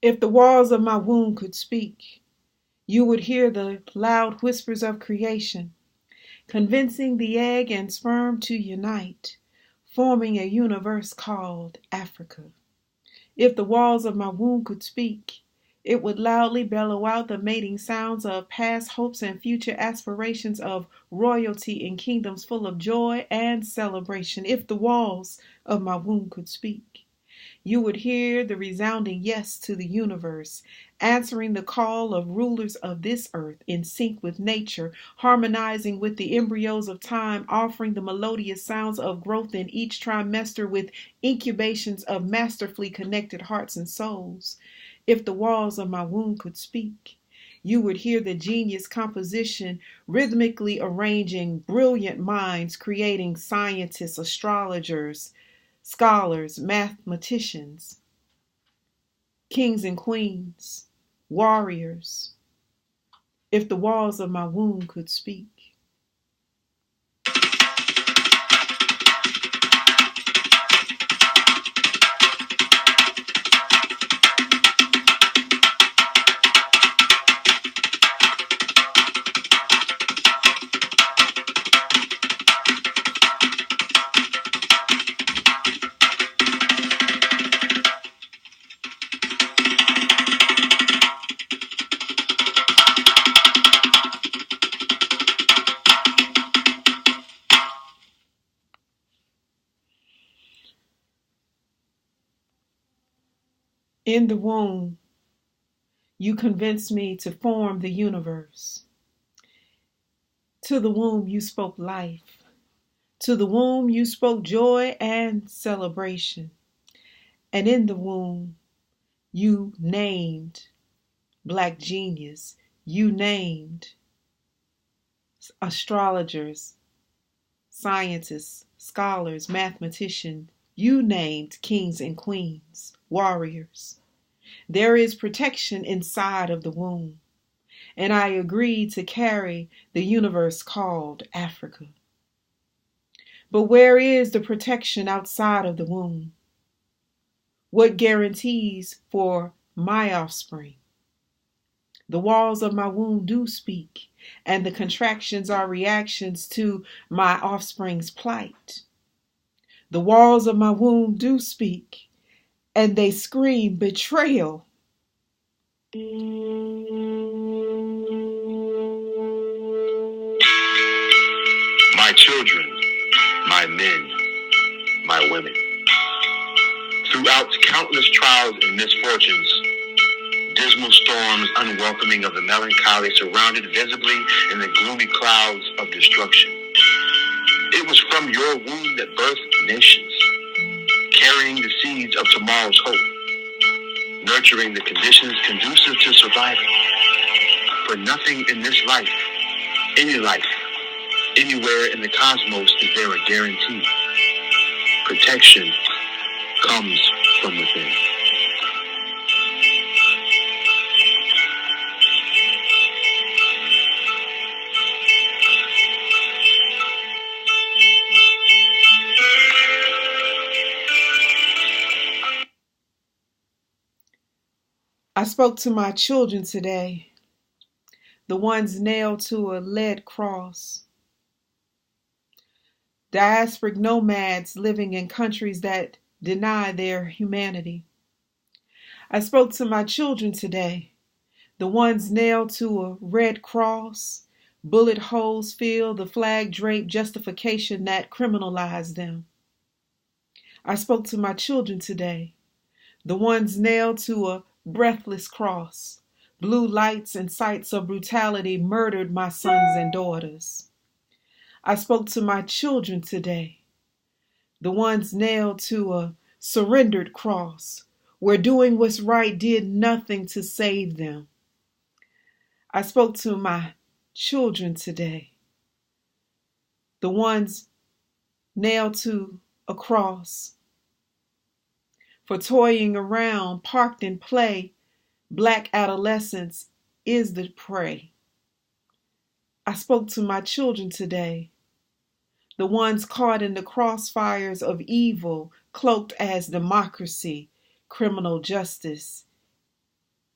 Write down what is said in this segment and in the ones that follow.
If the walls of my womb could speak, you would hear the loud whispers of creation, convincing the egg and sperm to unite, forming a universe called Africa. If the walls of my womb could speak, it would loudly bellow out the mating sounds of past hopes and future aspirations of royalty in kingdoms full of joy and celebration. If the walls of my womb could speak, you would hear the resounding yes to the universe, answering the call of rulers of this earth in sync with nature, harmonizing with the embryos of time, offering the melodious sounds of growth in each trimester with incubations of masterfully connected hearts and souls. If the walls of my womb could speak, you would hear the genius composition rhythmically arranging brilliant minds, creating scientists, astrologers, scholars, mathematicians, kings and queens, warriors. If the walls of my womb could speak. In the womb, you convinced me to form the universe. To the womb, you spoke life. To the womb, you spoke joy and celebration. And in the womb, you named Black genius. You named astrologers, scientists, scholars, mathematicians. You named kings and queens, warriors. There is protection inside of the womb, and I agreed to carry the universe called Africa. But where is the protection outside of the womb? What guarantees for my offspring? The walls of my womb do speak, and the contractions are reactions to my offspring's plight. The walls of my womb do speak, and they scream betrayal. My children, my men, my women. Throughout countless trials and misfortunes, dismal storms unwelcoming of the melancholy surrounded visibly in the gloomy clouds of destruction. It was from your womb that birthed nations, carrying the seeds of tomorrow's hope, nurturing the conditions conducive to survival. For nothing in this life, anywhere in the cosmos is there a guarantee. Protection comes from within. I spoke to my children today, the ones nailed to a lead cross, diasporic nomads living in countries that deny their humanity. I spoke to my children today, the ones nailed to a red cross, bullet holes fill the flag draped justification that criminalized them. I spoke to my children today, the ones nailed to a breathless cross, blue lights and sights of brutality murdered my sons and daughters. I spoke to my children today, the ones nailed to a surrendered cross, where doing what's right did nothing to save them. I spoke to my children today, the ones nailed to a cross, for toying around, parked in play. Black adolescence is the prey. I spoke to my children today, the ones caught in the crossfires of evil, cloaked as democracy, criminal justice,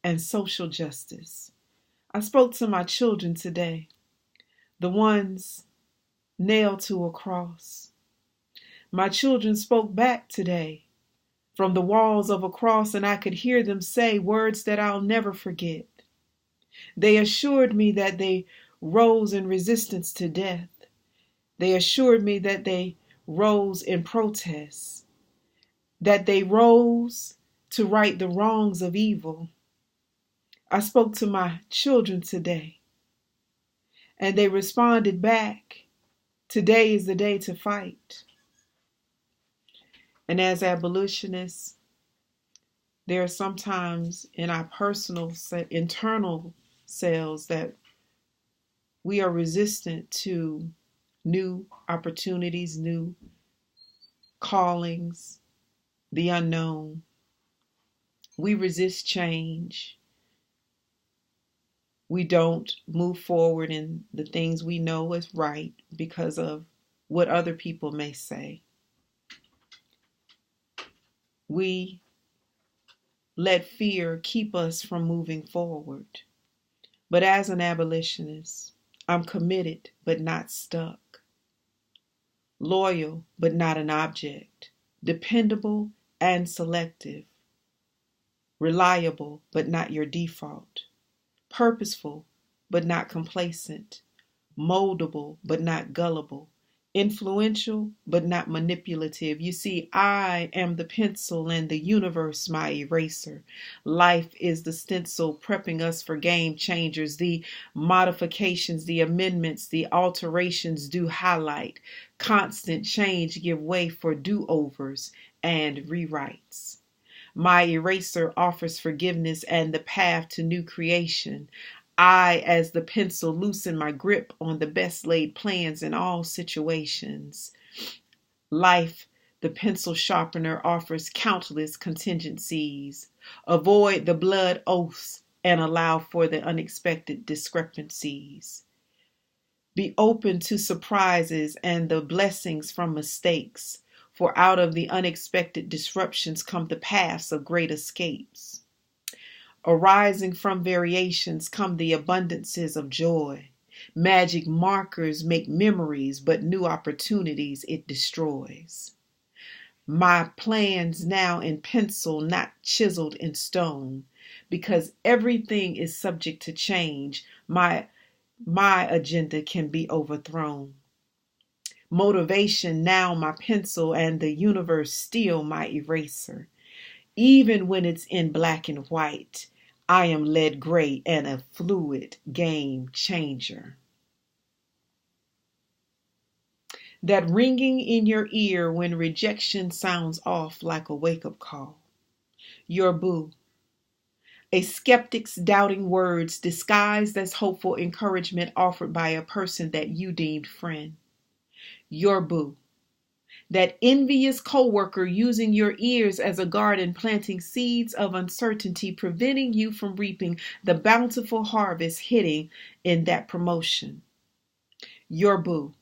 and social justice. I spoke to my children today, the ones nailed to a cross. My children spoke back today from the walls of a cross, and I could hear them say words that I'll never forget. They assured me that they rose in resistance to death. They assured me that they rose in protest, that they rose to right the wrongs of evil. I spoke to my children today, and they responded back, "Today is the day to fight." And as abolitionists, there are sometimes in our personal, internal selves that we are resistant to new opportunities, new callings, the unknown. We resist change. We don't move forward in the things we know is right because of what other people may say. We let fear keep us from moving forward. But as an abolitionist, I'm committed but not stuck, loyal but not an object, dependable and selective, reliable but not your default, purposeful but not complacent, moldable but not gullible, influential but not manipulative. You see, I am the pencil and the universe my eraser. Life is the stencil prepping us for game changers. The modifications, the amendments, the alterations do highlight. Constant change give way for do-overs and rewrites. My eraser offers forgiveness and the path to new creation. I, as the pencil, loosen my grip on the best laid plans in all situations. Life, the pencil sharpener, offers countless contingencies. Avoid the blood oaths and allow for the unexpected discrepancies. Be open to surprises and the blessings from mistakes, for out of the unexpected disruptions come the paths of great escapes. Arising from variations come the abundances of joy. Magic markers make memories, but new opportunities it destroys. My plans now in pencil, not chiseled in stone, because everything is subject to change. My agenda can be overthrown. Motivation now my pencil and the universe still my eraser. Even when it's in black and white, I am lead gray and a fluid game changer. That ringing in your ear when rejection sounds off like a wake-up call. Your boo. A skeptic's doubting words disguised as hopeful encouragement offered by a person that you deemed friend. Your boo. That envious coworker using your ears as a garden, planting seeds of uncertainty, preventing you from reaping the bountiful harvest hidden in that promotion. Your boo.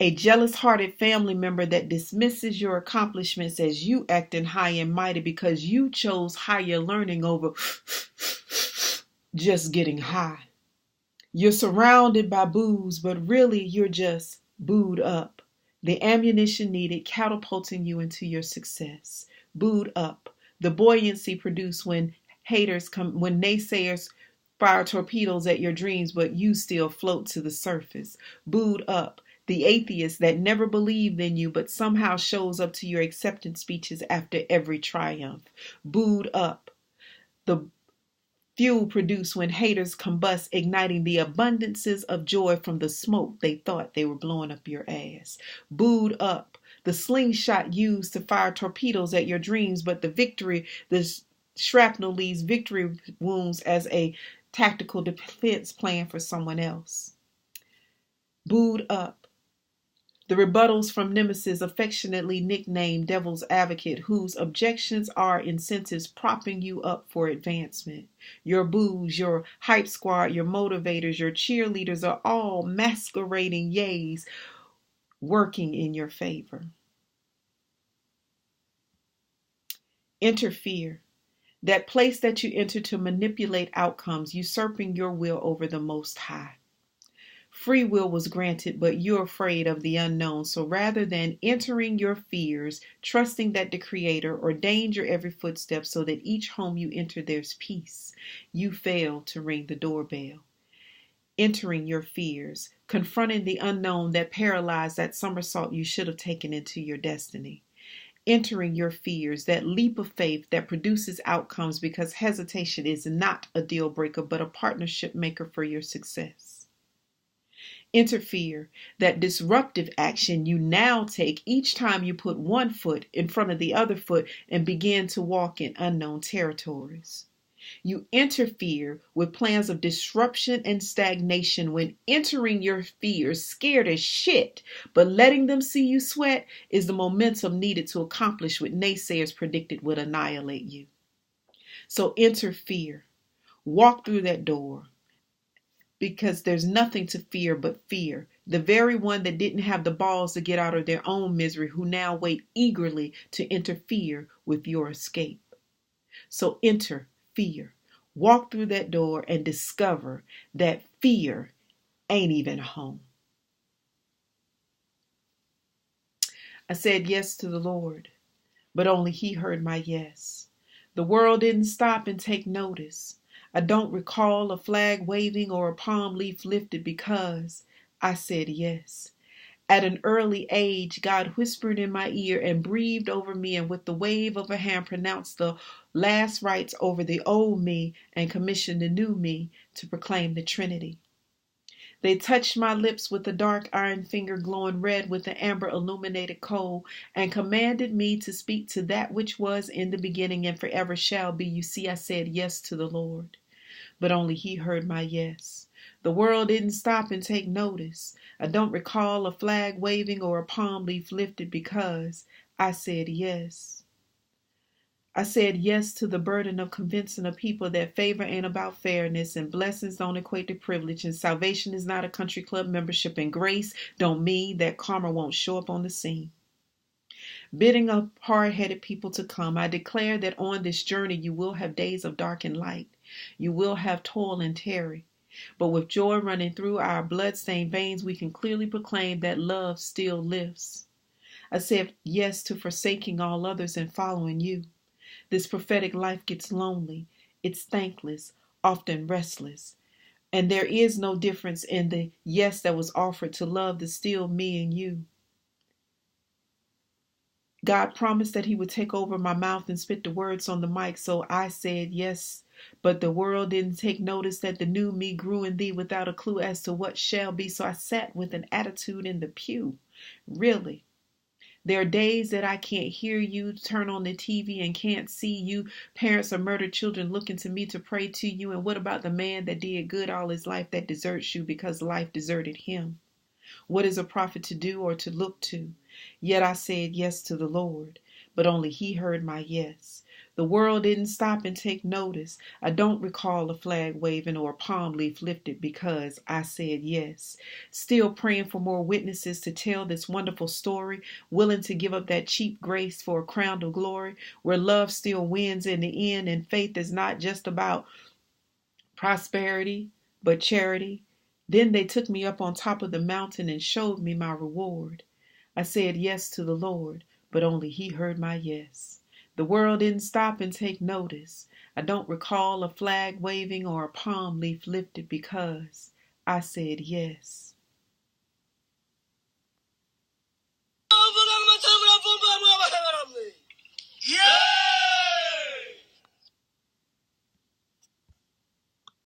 A jealous-hearted family member that dismisses your accomplishments as you acting high and mighty because you chose higher learning over just getting high. You're surrounded by boos, but really you're just booed up. The ammunition needed catapulting you into your success. Booed up. The buoyancy produced when when naysayers fire torpedoes at your dreams, but you still float to the surface. Booed up. The atheist that never believed in you, but somehow shows up to your acceptance speeches after every triumph. Booed up. The fuel produced when haters combust, igniting the abundances of joy from the smoke they thought they were blowing up your ass. Booed up. The slingshot used to fire torpedoes at your dreams, but the shrapnel leaves victory wounds as a tactical defense plan for someone else. Booed up. The rebuttals from nemesis, affectionately nicknamed Devil's Advocate, whose objections are incentives propping you up for advancement. Your boos, your hype squad, your motivators, your cheerleaders are all masquerading yays working in your favor. Interfere. That place that you enter to manipulate outcomes, usurping your will over the Most High. Free will was granted, but you're afraid of the unknown. So rather than entering your fears, trusting that the Creator ordained your every footstep so that each home you enter there's peace, you fail to ring the doorbell. Entering your fears, confronting the unknown that paralyzed that somersault you should have taken into your destiny. Entering your fears, that leap of faith that produces outcomes because hesitation is not a deal breaker but a partnership maker for your success. Interfere, that disruptive action you now take each time you put one foot in front of the other foot and begin to walk in unknown territories. You interfere with plans of disruption and stagnation when entering your fears scared as shit, but letting them see you sweat is the momentum needed to accomplish what naysayers predicted would annihilate you. So interfere. Walk through that door because there's nothing to fear but fear. The very one that didn't have the balls to get out of their own misery who now wait eagerly to interfere with your escape. So enter fear. Walk through that door and discover that fear ain't even home. I said yes to the Lord, but only He heard my yes. The world didn't stop and take notice. I don't recall a flag waving or a palm leaf lifted because I said yes. At an early age, God whispered in my ear and breathed over me, and with the wave of a hand pronounced the last rites over the old me and commissioned the new me to proclaim the Trinity. They touched my lips with a dark iron finger glowing red with an amber illuminated coal and commanded me to speak to that which was in the beginning and forever shall be. You see, I said yes to the Lord, but only He heard my yes. The world didn't stop and take notice. I don't recall a flag waving or a palm leaf lifted because I said yes. I said yes to the burden of convincing a people that favor ain't about fairness and blessings don't equate to privilege and salvation is not a country club membership and grace don't mean that karma won't show up on the scene. Bidding up hard-headed people to come, I declare that on this journey you will have days of dark and light. You will have toil and terror. But with joy running through our blood-stained veins, we can clearly proclaim that love still lives. I said yes to forsaking all others and following you. This prophetic life gets lonely. It's thankless, often restless. And there is no difference in the yes that was offered to love the still me and you. God promised that He would take over my mouth and spit the words on the mic, so I said yes. But the world didn't take notice that the new me grew in thee without a clue as to what shall be, so I sat with an attitude in the pew. Really. There are days that I can't hear you, turn on the TV and can't see you. Parents of murdered children looking to me to pray to you. And what about the man that did good all his life that deserts you because life deserted him? What is a prophet to do or to look to? Yet I said yes to the Lord, but only He heard my yes. The world didn't stop and take notice. I don't recall a flag waving or a palm leaf lifted because I said yes. Still praying for more witnesses to tell this wonderful story, willing to give up that cheap grace for a crown of glory, where love still wins in the end and faith is not just about prosperity, but charity. Then they took me up on top of the mountain and showed me my reward. I said yes to the Lord, but only He heard my yes. The world didn't stop and take notice. I don't recall a flag waving or a palm leaf lifted because I said yes.